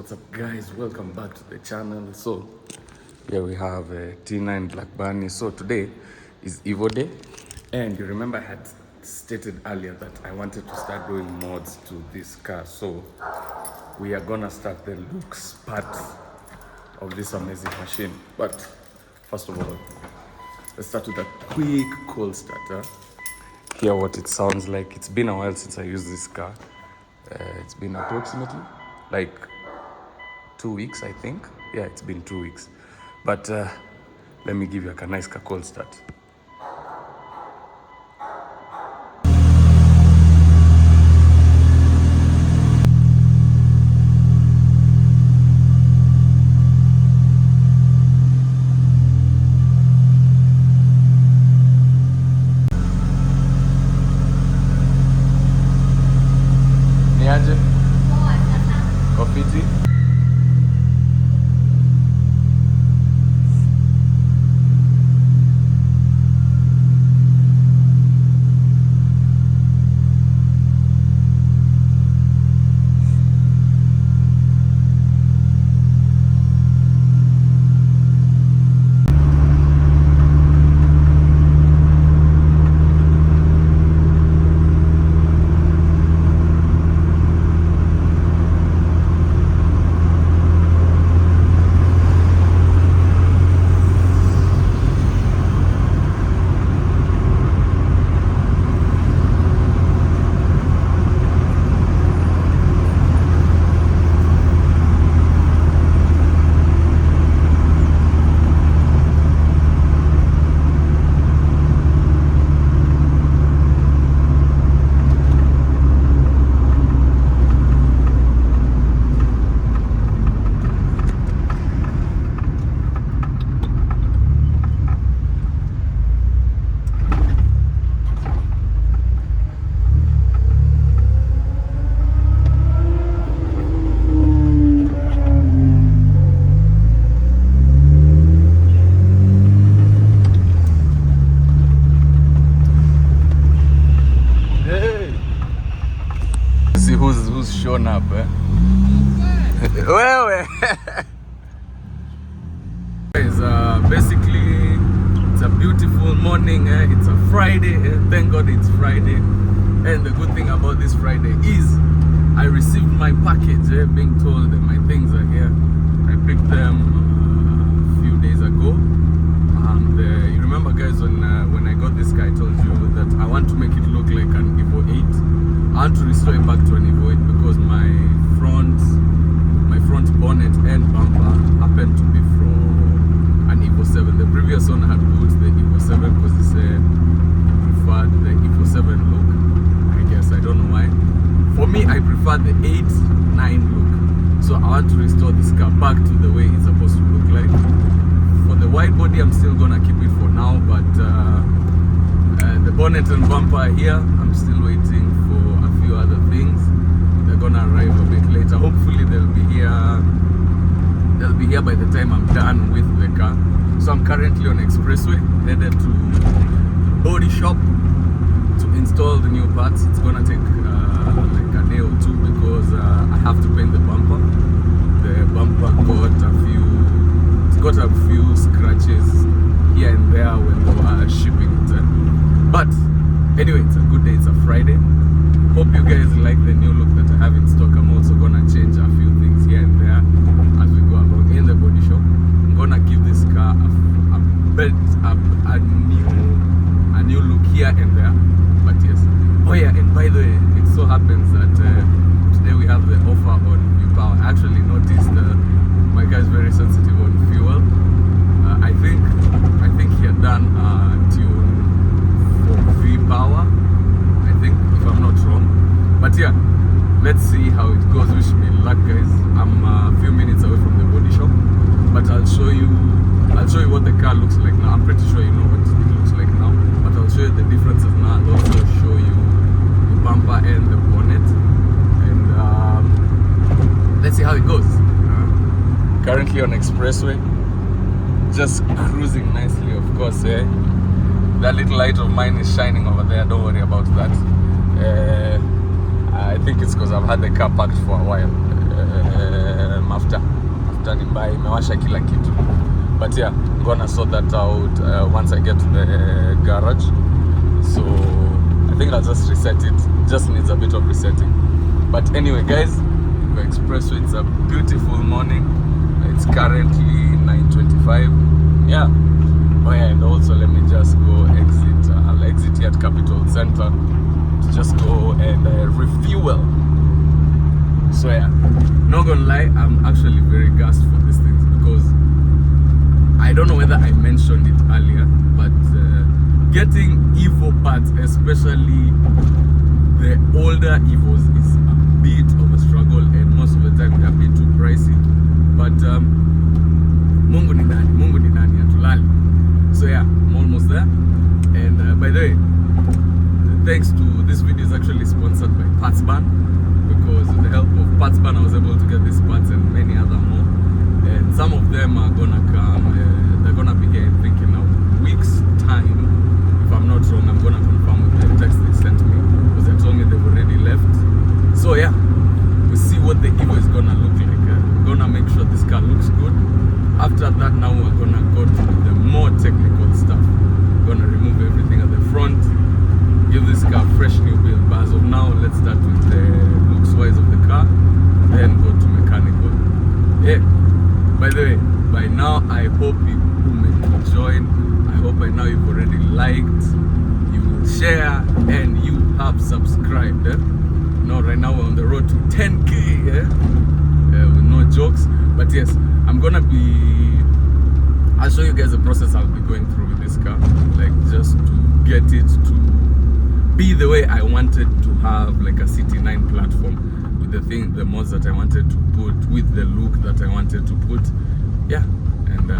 What's up guys, welcome back to the channel. So here we have a T9 Black Bunny. So today is Evo Day, and you remember I had stated earlier that I wanted to start doing mods to this car. So we are gonna start the looks part of this amazing machine. But first of all, let's start with a quick cold starter. Hear what it sounds like. It's been a while since I used this car. It's been approximately like 2 weeks, I think. Yeah, it's been 2 weeks. But let me give you a nice cold start. Niaje? Coffee tea? See who's shown up, eh? Wewe. Basically, it's a beautiful morning, eh? It's a Friday, eh? Thank God it's Friday. And the good thing about this Friday is I received my package, eh? Being told that my things are here. I picked them a few days ago. You remember guys, when I got this car, I told you that I want to make it look like an Evo VIII. I want to restore it back to an Evo VIII because my front bonnet and bumper happened to be from an Evo VII. The previous owner had put the Evo VII because he said he preferred the Evo VII look. I guess, I don't know why. For me, I prefer the 8-9 look. So I want to restore this car back to the way it's supposed to look like. For the wide body, I'm still gonna keep it for now, but the bonnet and bumper are here. I'm still waiting for a few other things. They're gonna arrive a bit later. Hopefully they'll be here by the time I'm done with the car. So I'm currently on Expressway, headed to body shop to install the new parts. It's gonna take like a day or two because I have to paint the bumper. The bumper got a few scratches here and there when they were shipping it. But anyway, it's a good day, it's a Friday. Hope you guys like the new look that I have in stock. I'm also gonna change a few things here and there as we go along in the body shop. I'm gonna give this car a new look here and there. But yes. Oh yeah, and by the way, it so happens that today we have the offer on Viiii. I actually noticed my guy is very sensitive on fuel. I think he had done a tune for Viiii, I think, if I'm not wrong. But yeah, let's see how it goes. Wish me luck guys. I'm a few minutes away from the body shop, but I'll show you what the car looks like now. I'm pretty sure you know what it looks like now, but I'll show you the differences now. I'll also show you the bumper and the bonnet, and let's see how it goes. Currently on Expressway, just cruising nicely, of course. That little light of mine is shining over there, don't worry about that. I think it's because I've had the car parked for a while. I've kuonyesha kila kitu. But yeah, I'm gonna sort that out once I get to the garage. So I think I'll just reset it. Just needs a bit of resetting. But anyway, guys, the expressway, it's a beautiful morning. It's currently 9:25. Yeah. Oh yeah, and also let me just go exit. I'll exit here at Capital Center to just go and refuel. So yeah, not gonna lie, I'm actually very gassed for these things because I don't know whether I mentioned it earlier, but getting Evo parts, especially the older Evos, is a bit of a struggle, and most of the time they're a bit too pricey. But Mungu ni nani hatulali. So yeah, I'm almost there. And by the way, thanks to this video is actually sponsored by Partsban, because with the help of Partsban I was able to get these parts and many other more. And some of them are gonna come, they're gonna be here, I think, in a week's time. If I'm not wrong, I'm gonna confirm with the text they sent me, because they told me they've already left. So yeah, we see what the Evo is gonna look like. We're gonna make sure this car looks good. After that, now we're gonna go to the more technical stuff. We're gonna remove everything at the front, give this car a fresh new build. But as of now, let's start with the looks wise of the car, then go to mechanical. Yeah. By the way, by now I hope you who made me join. I hope by now you've already liked, you will share, and you have subscribed. No, right now we're on the road to 10K. With no jokes, but yes, I'm gonna be. I'll show you guys the process I'll be going through with this car, like just to get it to be the way I wanted to have, like a CT9 platform, with the mods that I wanted to put, with the look that I wanted to put. Yeah, and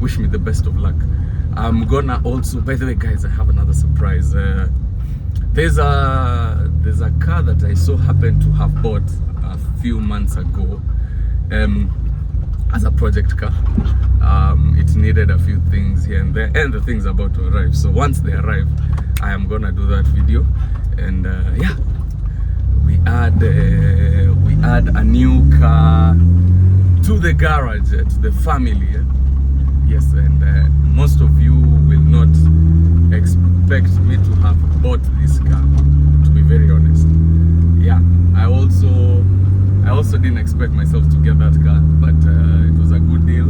wish me the best of luck. I'm gonna also, by the way, guys, I have another surprise. There's a car that I so happened to have bought a few months ago as a project car. It needed a few things here and there, and the things are about to arrive. So once they arrive, I am gonna do that video. And yeah, we add a new car to the garage, to the family. Yes, and most of you will not expect me to have bought this car, to be very honest. Yeah, I also didn't expect myself to get that car, but it was a good deal,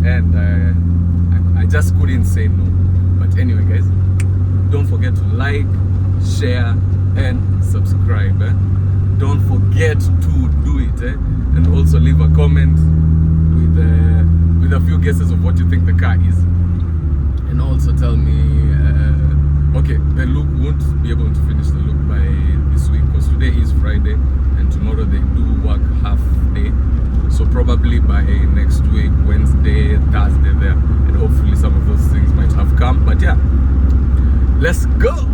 and I just couldn't say no. But anyway, guys, don't forget to like, share, and subscribe. Don't forget to do it, and also leave a comment with a few guesses of what you think the car is, and also tell me. Okay, the look won't be able to finish the look by this week, because today is Friday and tomorrow they do work half day. So probably by next week, Wednesday, Thursday there, and hopefully some of those things might have come. But yeah, let's go!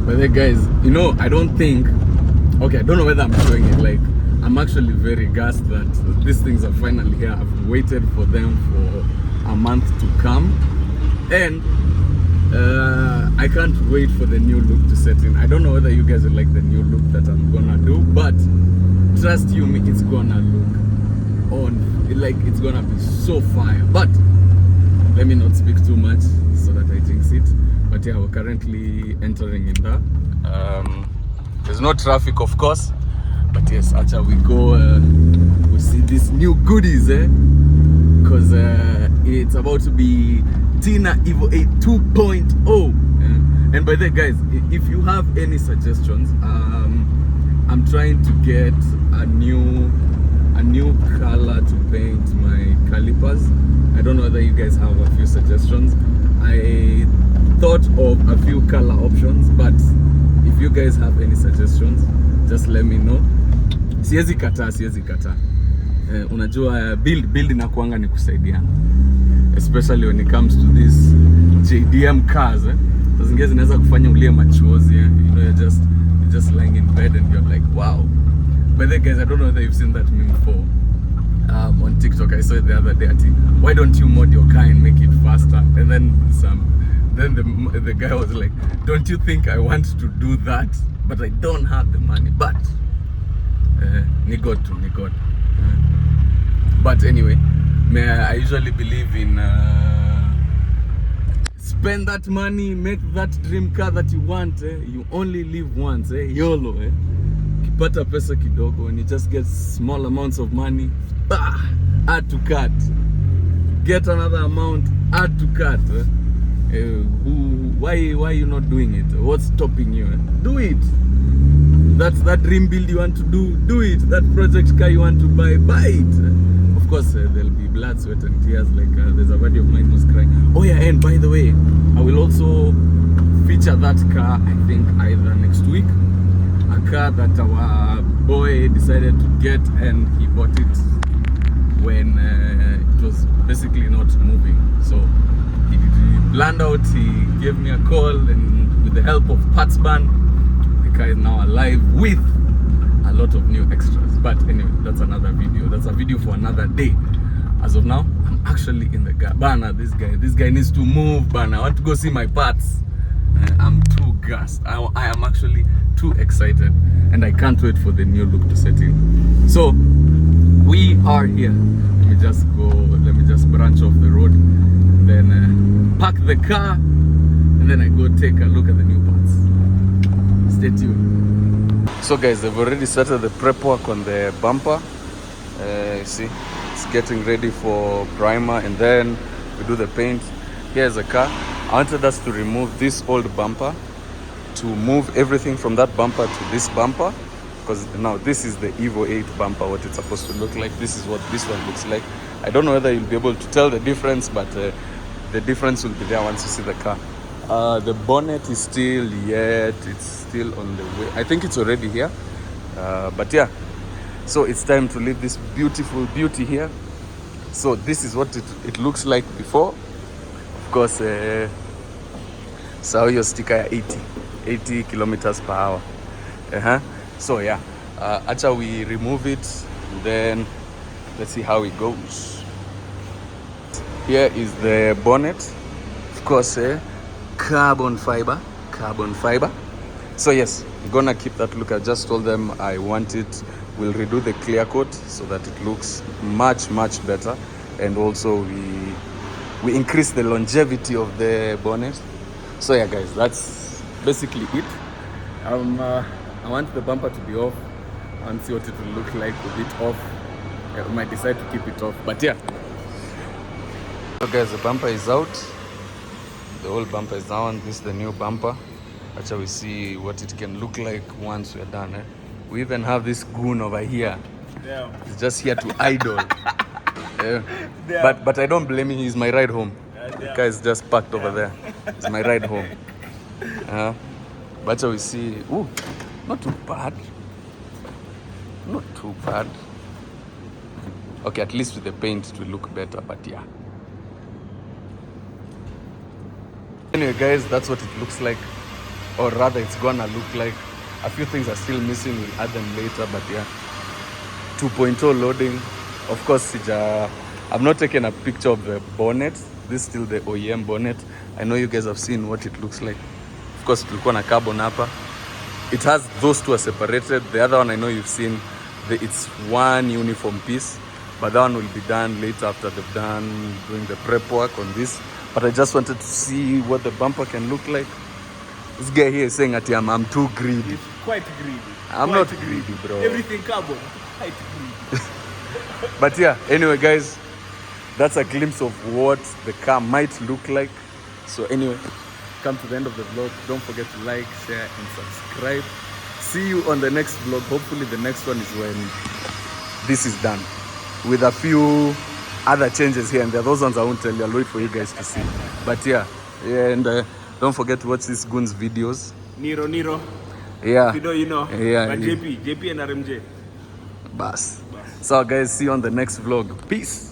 But then guys, you know, I don't know whether I'm showing it, like, I'm actually very gassed that these things are finally here. I've waited for them for a month to come, and I can't wait for the new look to set in. I don't know whether you guys will like the new look that I'm gonna do, but trust you me, it's gonna look on, like, it's gonna be so fire. But let me not speak too much so that I jinx it. But yeah, we're currently entering in there. There's no traffic, of course, but yes, after we go, we see these new goodies, because it's about to be Tina Evo VIII 2.0. And by the way, guys, if you have any suggestions, I'm trying to get a new color to paint my calipers. I don't know whether you guys have a few suggestions. I thought of a few color options, but if you guys have any suggestions, just let me know. Siwezi kata. Unajua build inakuanga ni kusaidiana, especially when it comes to these JDM cars. Sasa zingine zinaweza kufanya ulie machozi, you know, you're just lying in bed and you're like, wow. By the way, guys, I don't know whether you've seen that meme before. On TikTok, I saw it the other day. Why don't you mod your car and make it faster? And then the guy was like, don't you think I want to do that, but I don't have the money? But ni God. But anyway, I usually believe in spend that money, make that dream car that you want. You only live once. YOLO. Kipata pesa kidogo, and you just get small amounts of money. Add to cart. Get another amount. Add to cart. Why are you not doing it? What's stopping you? Do it. That's that dream build you want to do it. That project car you want to buy it. Of course, there'll be blood, sweat and tears. Like there's a buddy of mine who's crying. Oh yeah, and by the way, I will also feature that car, I think either next week. A car that our boy decided to get, and he bought it when it was basically not moving. So he planned out, he gave me a call, and with the help of Patsban, the car is now alive with a lot of new extras. But anyway, that's another video. That's a video for another day. As of now, I'm actually in the car. Bana, this guy needs to move, Bana. I want to go see my parts. I'm too gassed. I am actually too excited, and I can't wait for the new look to set in. So we are here. Let me just branch off the road, then park the car, and then I go take a look at the new parts. Stay tuned. So guys, they've already started the prep work on the bumper. You see, it's getting ready for primer, and then we do the paint. Here's the car. I wanted us to remove this old bumper, to move everything from that bumper to this bumper, because now this is the Evo VIII bumper, what it's supposed to look like. This is what this one looks like. I don't know whether you'll be able to tell the difference, but the difference will be there once you see the car. The bonnet is still yet, it's still on the way. I think it's already here, but yeah. So it's time to leave this beautiful beauty here. So this is what it looks like before. Of course, so your sticker 80 kilometers per hour. So yeah, after we remove it, then let's see how it goes. Here is the bonnet. Of course, carbon fiber. So yes, I'm gonna keep that look. I just told them I want it. We'll redo the clear coat so that it looks much better, and also we increase the longevity of the bonnet. So yeah guys, that's basically it. I want the bumper to be off. I want to see what it will look like with it off. I might decide to keep it off, but yeah. So guys, the bumper is out. The old bumper is down. This is the new bumper. Actually, we see what it can look like once we're done. We even have this goon over here. Yeah. He's just here to idle. Yeah. But I don't blame him. He's my ride home. The car is just parked over there. It's my ride home. But we see, ooh, not too bad. Okay, at least with the paint it will look better, but yeah. Anyway guys, that's what it looks like, or rather it's gonna look like. A few things are still missing, we'll add them later, but yeah. 2.0 loading. Of course, I've not taken a picture of the bonnet. This is still the OEM bonnet. I know you guys have seen what it looks like. Of course, tulikuwa na carbon hapa. It has, those two are separated. The other one I know you've seen, it's one uniform piece, but that one will be done later after they've done doing the prep work on this. But I just wanted to see what the bumper can look like. This guy here is saying that I'm too greedy. It's quite greedy. I'm not greedy, bro. Everything carbon, quite greedy. But yeah, anyway guys, that's a glimpse of what the car might look like. So anyway, come to the end of the vlog. Don't forget to like, share and subscribe. See you on the next vlog. Hopefully the next one is when this is done, with a few other changes here and there. Those ones I won't tell you. I'll wait for you guys to see. But yeah, and don't forget to watch these goons videos. Nero. Yeah. You know. Yeah. But JP and RMJ. Bas. So guys, see you on the next vlog. Peace.